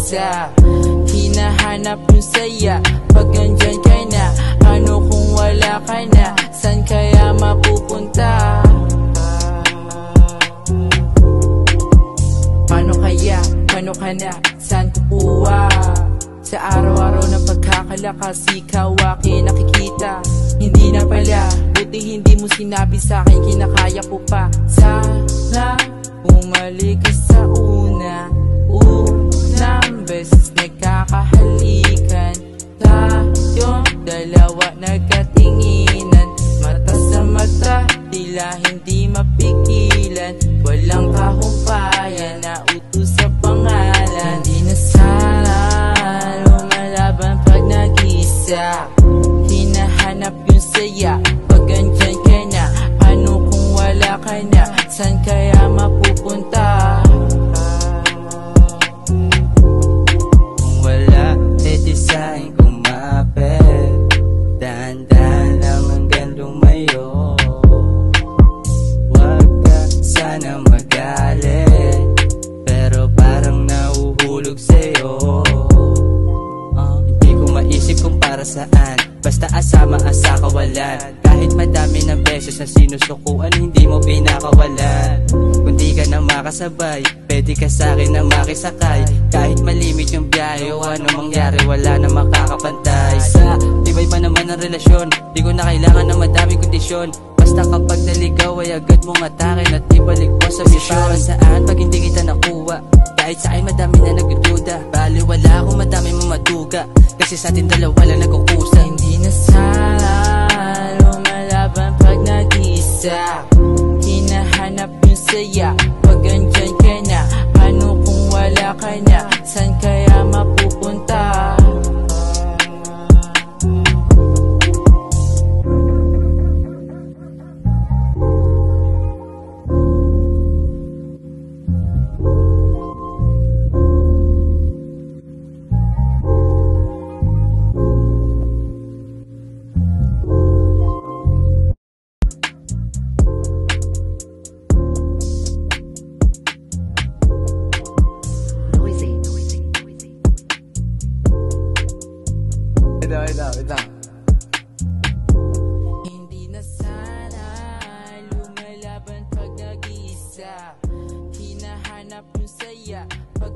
nag-iisa. Hinahanap yung saya pag nandyan ka na. Ano kung wala ka na? San kaya mapupunta? Paano kaya? Paano ka na? San kukuha? Sa araw-araw na pagkakalakas, ikaw aking nakikita. Hindi na pala, buti hindi mo sinabi sa'kin, kinakaya ko pa. Sana bumalik ka sa unang beses nagkakahalikan. Tayong dalawa nagkatinginan, mata sa mata, tila hindi mapigilan. Walang kahumpayan na utos sa pangalan. Hindi na sana lumalaban pag nag-isa. Hinahanap yung saya pag andyan ka na. Ano kung wala ka na? San kaya mapupunta? Kung wala, edi sa'kin kumapit. Dahan-dahan lang hanggang lumayo. Huwag ka sana magalit, pero parang nahuhulog sa'yo. Hindi ko maisip kung para saan, basta asama ang sa kawalan. Kahit madami ng beses na sinusukuan, hindi mo pinakawalan. Kung di ka na makasabay, pwede ka sa'kin na makisakay. Kahit malimit yung biyahe o ano mangyari, wala na makakapantay. Sa tibay pa naman ang relasyon, di ko na kailangan ng madaming kondisyon. Basta kapag naligaw ay agad mong atakin at ibalik mo sa para saan pag hindi kita nakuha. Kahit sa'kin madami na nagdududa, bali wala akong madami mong matuga, kasi sa atin dalawa lang nag-ukusa. Hindi na sana lumalaban pag nag-iisa. Hinahanap yung saya pag andyan ka na. Ano kung wala ka na? San kaya mapupunta? Wait lang. Hindi na sana lumalaban pag nag-iisa. Hinahanap yung saya pag